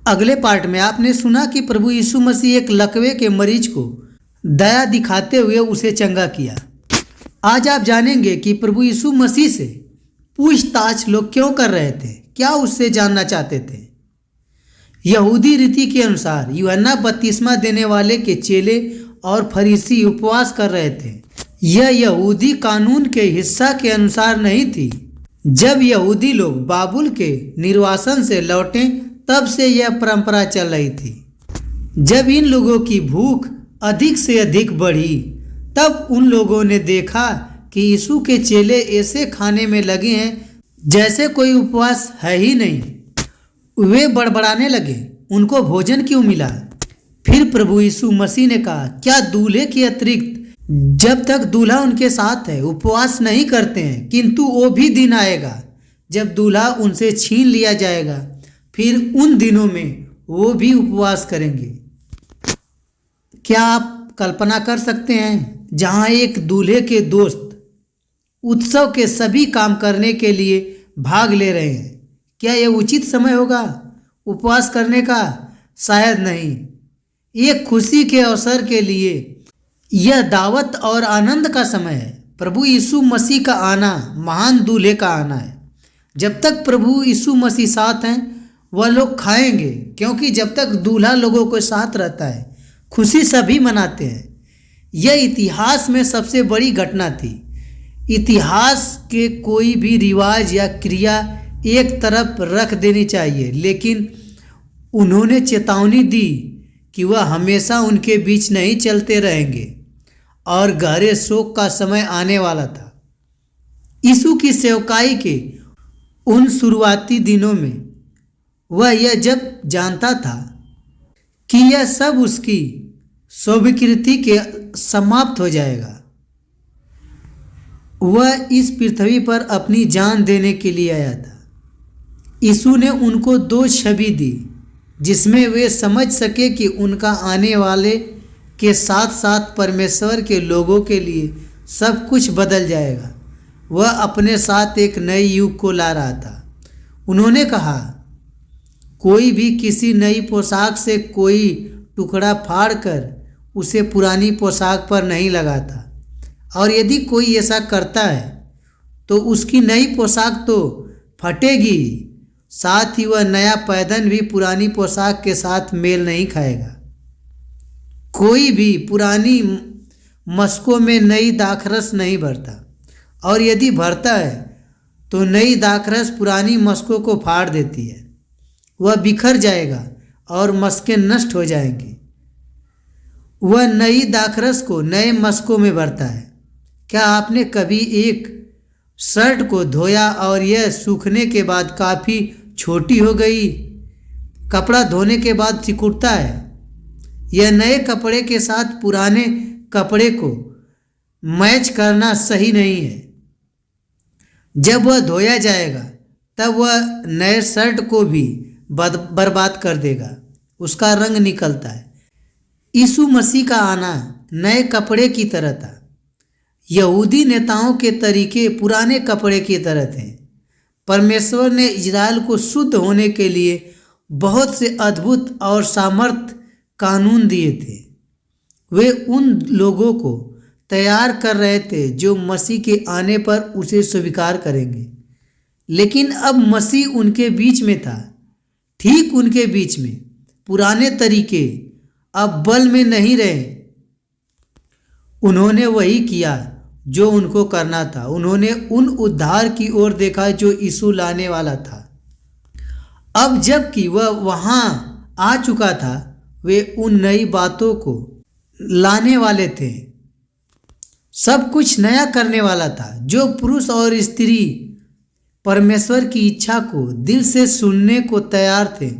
अगले पार्ट में आपने सुना कि प्रभु यीशु मसीह एक लकवे के मरीज को दया दिखाते हुए उसे चंगा किया। आज आप जानेंगे कि प्रभु यीशु मसीह से पूछताछ लोग क्यों कर रहे थे, क्या उससे जानना चाहते थे। यहूदी रीति के अनुसार यूहन्ना बपतिस्मा देने वाले के चेले और फरीसी उपवास कर रहे थे। यह यहूदी कानून के हिस्सा के अनुसार नहीं थी। जब यहूदी लोग बाबुल के निर्वासन से लौटे तब से यह परंपरा चल रही थी। जब इन लोगों की भूख अधिक से अधिक बढ़ी तब उन लोगों ने देखा कि यीशु के चेले ऐसे खाने में लगे हैं जैसे कोई उपवास है ही नहीं। वे बड़बड़ाने लगे, उनको भोजन क्यों मिला। फिर प्रभु यीशु मसीह ने कहा, क्या दूल्हे के अतिरिक्त जब तक दूल्हा उनके साथ है उपवास नहीं करते हैं, किंतु वो भी दिन आएगा जब दूल्हा उनसे छीन लिया जाएगा, फिर उन दिनों में वो भी उपवास करेंगे। क्या आप कल्पना कर सकते हैं, जहाँ एक दूल्हे के दोस्त उत्सव के सभी काम करने के लिए भाग ले रहे हैं, क्या यह उचित समय होगा उपवास करने का? शायद नहीं। एक खुशी के अवसर के लिए यह दावत और आनंद का समय है। प्रभु यीशु मसीह का आना महान दूल्हे का आना है। जब तक प्रभु यीशु मसीह साथ हैं वह लोग खाएंगे, क्योंकि जब तक दूल्हा लोगों के साथ रहता है खुशी सभी मनाते हैं। यह इतिहास में सबसे बड़ी घटना थी। इतिहास के कोई भी रिवाज या क्रिया एक तरफ रख देनी चाहिए, लेकिन उन्होंने चेतावनी दी कि वह हमेशा उनके बीच नहीं चलते रहेंगे और गहरे शोक का समय आने वाला था। यीशु की सेवकाई के उन शुरुआती दिनों में वह यह जब जानता था कि यह सब उसकी स्वीकृति के समाप्त हो जाएगा, वह इस पृथ्वी पर अपनी जान देने के लिए आया था। यीशु ने उनको दो छवि दी जिसमें वे समझ सके कि उनका आने वाले के साथ साथ परमेश्वर के लोगों के लिए सब कुछ बदल जाएगा। वह अपने साथ एक नए युग को ला रहा था। उन्होंने कहा, कोई भी किसी नई पोशाक से कोई टुकड़ा फाड़कर उसे पुरानी पोशाक पर नहीं लगाता, और यदि कोई ऐसा करता है तो उसकी नई पोशाक तो फटेगी, साथ ही वह नया पैदन भी पुरानी पोशाक के साथ मेल नहीं खाएगा। कोई भी पुरानी मशकों में नई दाखरस नहीं भरता, और यदि भरता है तो नई दाखरस पुरानी मशकों को फाड़ देती है। वह बिखर जाएगा और मशकें नष्ट हो जाएंगी। वह नई दाखरस को नए मशकों में भरता है। क्या आपने कभी एक शर्ट को धोया और यह सूखने के बाद काफ़ी छोटी हो गई? कपड़ा धोने के बाद सिकुड़ता है। यह नए कपड़े के साथ पुराने कपड़े को मैच करना सही नहीं है। जब वह धोया जाएगा तब वह नए शर्ट को भी बर्बाद कर देगा, उसका रंग निकलता है। यीशु मसीह का आना नए कपड़े की तरह था। यहूदी नेताओं के तरीके पुराने कपड़े की तरह थे। परमेश्वर ने इजराइल को शुद्ध होने के लिए बहुत से अद्भुत और सामर्थ कानून दिए थे। वे उन लोगों को तैयार कर रहे थे जो मसीह के आने पर उसे स्वीकार करेंगे। लेकिन अब मसीह उनके बीच में था, ठीक उनके बीच में। पुराने तरीके अब बल में नहीं रहे। उन्होंने वही किया जो उनको करना था। उन्होंने उन उद्धार की ओर देखा जो यीशु लाने वाला था। अब जबकि वह वहाँ आ चुका था, वे उन नई बातों को लाने वाले थे। सब कुछ नया करने वाला था। जो पुरुष और स्त्री परमेश्वर की इच्छा को दिल से सुनने को तैयार थे,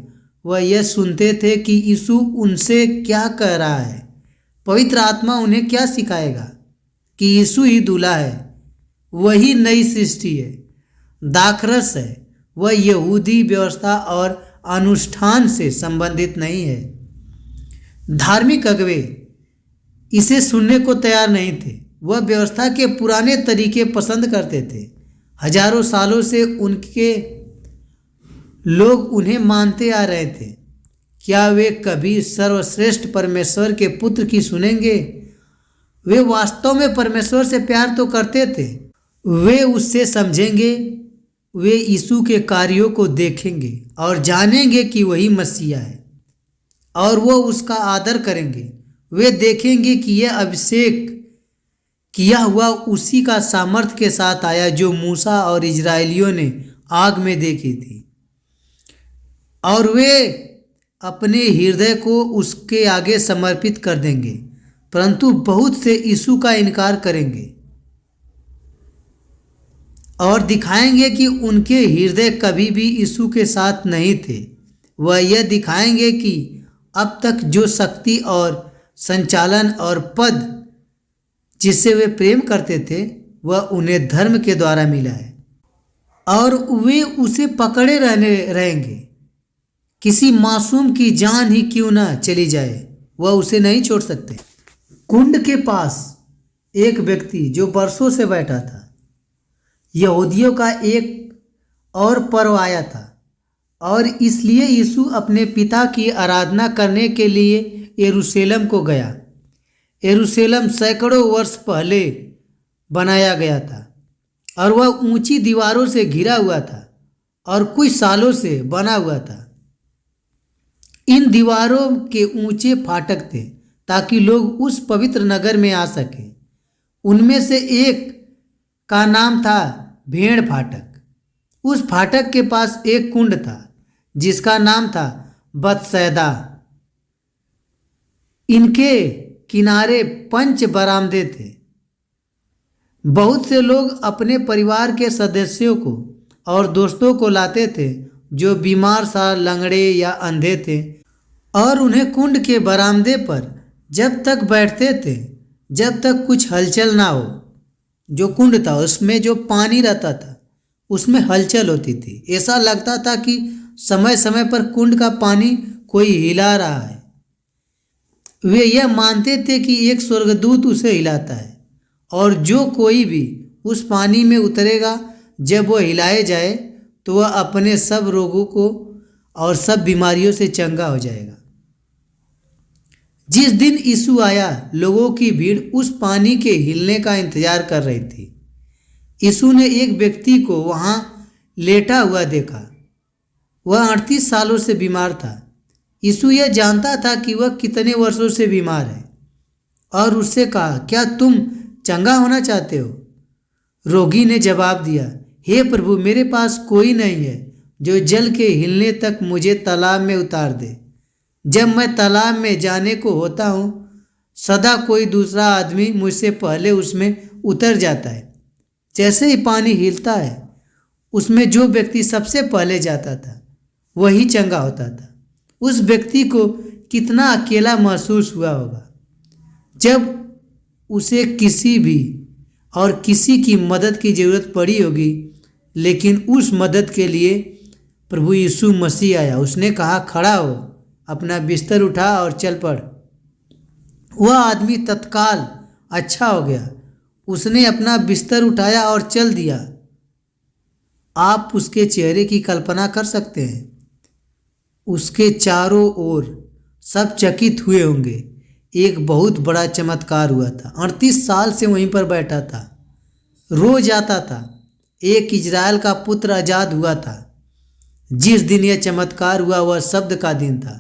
वह यह सुनते थे कि यीशु उनसे क्या कह रहा है। पवित्र आत्मा उन्हें क्या सिखाएगा कि यीशु ही दूल्हा है, वही नई सृष्टि है। दाखरस है, वह यहूदी व्यवस्था और अनुष्ठान से संबंधित नहीं है। धार्मिक अगुवे इसे सुनने को तैयार नहीं थे। वह व्यवस्था के पुराने तरीके पसंद करते थे। हजारों सालों से उनके लोग उन्हें मानते आ रहे थे। क्या वे कभी सर्वश्रेष्ठ परमेश्वर के पुत्र की सुनेंगे? वे वास्तव में परमेश्वर से प्यार तो करते थे। वे उससे समझेंगे, वे यीशु के कार्यों को देखेंगे और जानेंगे कि वही मसीहा है, और वो उसका आदर करेंगे। वे देखेंगे कि यह अभिषेक किया हुआ उसी का सामर्थ्य के साथ आया जो मूसा और इजरायलियों ने आग में देखी थी, और वे अपने हृदय को उसके आगे समर्पित कर देंगे। परंतु बहुत से यीशु का इनकार करेंगे और दिखाएंगे कि उनके हृदय कभी भी यीशु के साथ नहीं थे। वह यह दिखाएंगे कि अब तक जो शक्ति और संचालन और पद जिससे वे प्रेम करते थे वह उन्हें धर्म के द्वारा मिला है, और वे उसे पकड़े रहेंगे। किसी मासूम की जान ही क्यों ना चली जाए, वह उसे नहीं छोड़ सकते। कुंड के पास एक व्यक्ति जो वर्षों से बैठा था। यहूदियों का एक और पर्व आया था, और इसलिए यीशु अपने पिता की आराधना करने के लिए यरूशलेम को गया। यरूशलेम सैकड़ों वर्ष पहले बनाया गया था, और वह ऊंची दीवारों से घिरा हुआ था और कुछ सालों से बना हुआ था। इन दीवारों के ऊंचे फाटक थे ताकि लोग उस पवित्र नगर में आ सकें। उनमें से एक का नाम था भेड़ फाटक। उस फाटक के पास एक कुंड था जिसका नाम था बतसैदा। इनके किनारे 5 बरामदे थे। बहुत से लोग अपने परिवार के सदस्यों को और दोस्तों को लाते थे जो बीमार सा, लंगड़े या अंधे थे, और उन्हें कुंड के बरामदे पर जब तक बैठते थे जब तक कुछ हलचल ना हो। जो कुंड था उसमें जो पानी रहता था उसमें हलचल होती थी। ऐसा लगता था कि समय समय पर कुंड का पानी कोई हिला रहा है। वे यह मानते थे कि एक स्वर्गदूत उसे हिलाता है, और जो कोई भी उस पानी में उतरेगा जब वह हिलाए जाए तो वह अपने सब रोगों को और सब बीमारियों से चंगा हो जाएगा। जिस दिन यीशु आया, लोगों की भीड़ उस पानी के हिलने का इंतजार कर रही थी। यीशु ने एक व्यक्ति को वहां लेटा हुआ देखा। वह 38 सालों से बीमार था। यीशु यह जानता था कि वह कितने वर्षों से बीमार है, और उससे कहा, क्या तुम चंगा होना चाहते हो? रोगी ने जवाब दिया, हे प्रभु, मेरे पास कोई नहीं है जो जल के हिलने तक मुझे तालाब में उतार दे। जब मैं तालाब में जाने को होता हूँ, सदा कोई दूसरा आदमी मुझसे पहले उसमें उतर जाता है। जैसे ही पानी हिलता है, उसमें जो व्यक्ति सबसे पहले जाता था वही चंगा होता था। उस व्यक्ति को कितना अकेला महसूस हुआ होगा जब उसे किसी भी और किसी की मदद की ज़रूरत पड़ी होगी, लेकिन उस मदद के लिए प्रभु यीशु मसीह आया। उसने कहा, खड़ा हो, अपना बिस्तर उठा और चल पड़। वह आदमी तत्काल अच्छा हो गया। उसने अपना बिस्तर उठाया और चल दिया। आप उसके चेहरे की कल्पना कर सकते हैं। उसके चारों ओर सब चकित हुए होंगे। एक बहुत बड़ा चमत्कार हुआ था। 38 साल से वहीं पर बैठा था, रोज आता था। एक इजराइल का पुत्र आजाद हुआ था। जिस दिन यह चमत्कार हुआ वह शब्द का दिन था,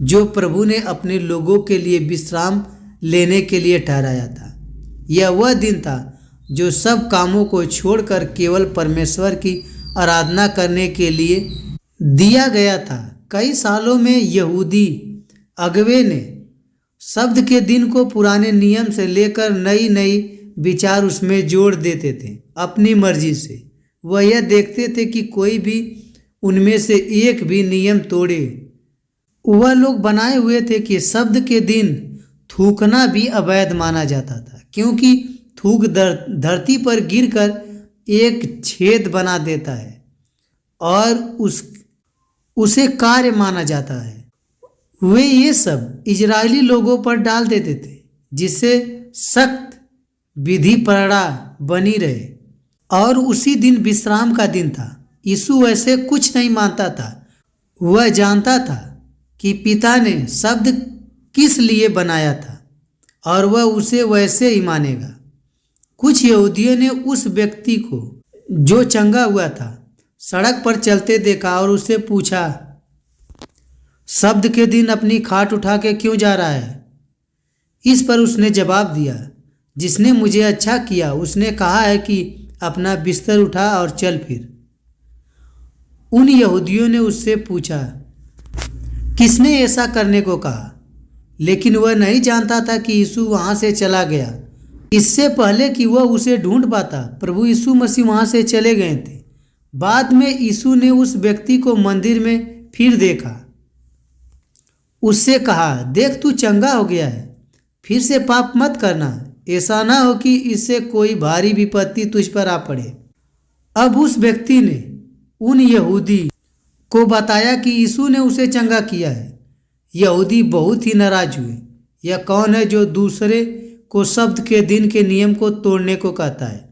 जो प्रभु ने अपने लोगों के लिए विश्राम लेने के लिए ठहराया था। यह वह दिन था जो सब कामों को छोड़कर केवल परमेश्वर की आराधना करने के लिए दिया गया था। कई सालों में यहूदी अगुवे ने शब्द के दिन को पुराने नियम से लेकर नई नई विचार उसमें जोड़ देते थे अपनी मर्जी से। वह यह देखते थे कि कोई भी उनमें से एक भी नियम तोड़े। वह लोग बनाए हुए थे कि शब्द के दिन थूकना भी अवैध माना जाता था, क्योंकि थूक धरती पर गिरकर एक छेद बना देता है और उसे कार्य माना जाता है। वे ये सब इजरायली लोगों पर डाल देते थे जिससे सख्त विधि पड़ा बनी रहे। और उसी दिन विश्राम का दिन था। यीशु ऐसे कुछ नहीं मानता था। वह जानता था कि पिता ने शब्द किस लिए बनाया था और वह उसे वैसे ही मानेगा। कुछ यहूदियों ने उस व्यक्ति को जो चंगा हुआ था सड़क पर चलते देखा और उससे पूछा, शब्द के दिन अपनी खाट उठा के क्यों जा रहा है? इस पर उसने जवाब दिया, जिसने मुझे अच्छा किया उसने कहा है कि अपना बिस्तर उठा और चल फिर। उन यहूदियों ने उससे पूछा, किसने ऐसा करने को कहा? लेकिन वह नहीं जानता था कि यीशु वहाँ से चला गया। इससे पहले कि वह उसे ढूंढ पाता, प्रभु यीशु मसीह वहाँ से चले गए थे। बाद में यीशु ने उस व्यक्ति को मंदिर में फिर देखा। उससे कहा, देख तू चंगा हो गया है, फिर से पाप मत करना, ऐसा ना हो कि इससे कोई भारी विपत्ति तुझ पर आ पड़े। अब उस व्यक्ति ने उन यहूदी को बताया कि यीशु ने उसे चंगा किया है। यहूदी बहुत ही नाराज हुए। यह कौन है जो दूसरे को शब्द के दिन के नियम को तोड़ने को कहता है?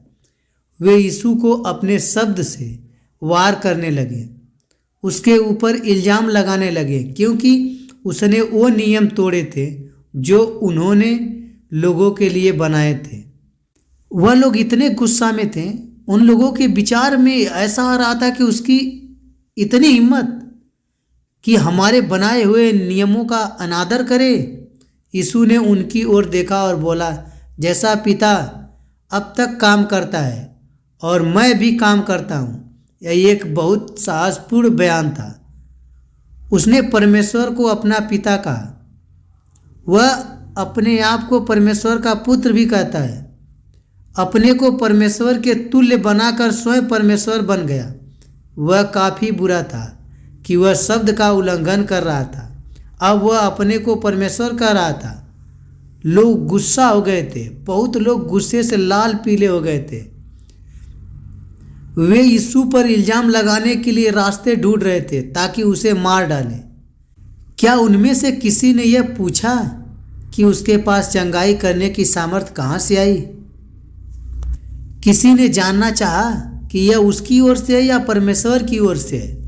वे यीशु को अपने शब्द से वार करने लगे, उसके ऊपर इल्जाम लगाने लगे, क्योंकि उसने वो नियम तोड़े थे जो उन्होंने लोगों के लिए बनाए थे। वह लोग इतने गुस्सा में थे, उन लोगों के विचार में ऐसा आ रहा था कि उसकी इतनी हिम्मत कि हमारे बनाए हुए नियमों का अनादर करे। यीशु ने उनकी ओर देखा और बोला, जैसा पिता अब तक काम करता है और मैं भी काम करता हूँ। यह एक बहुत साहसपूर्ण बयान था। उसने परमेश्वर को अपना पिता कहा। वह अपने आप को परमेश्वर का पुत्र भी कहता है। अपने को परमेश्वर के तुल्य बनाकर स्वयं परमेश्वर बन गया। वह काफ़ी बुरा था कि वह शब्द का उल्लंघन कर रहा था। अब वह अपने को परमेश्वर कह रहा था। लोग गुस्सा हो गए थे। बहुत लोग गुस्से से लाल पीले हो गए थे। वे यीशु पर इल्जाम लगाने के लिए रास्ते ढूंढ रहे थे ताकि उसे मार डालें। क्या उनमें से किसी ने यह पूछा कि उसके पास चंगाई करने की सामर्थ्य कहाँ से आई? किसी ने जानना चाहा कि यह उसकी ओर से है या परमेश्वर की ओर से है?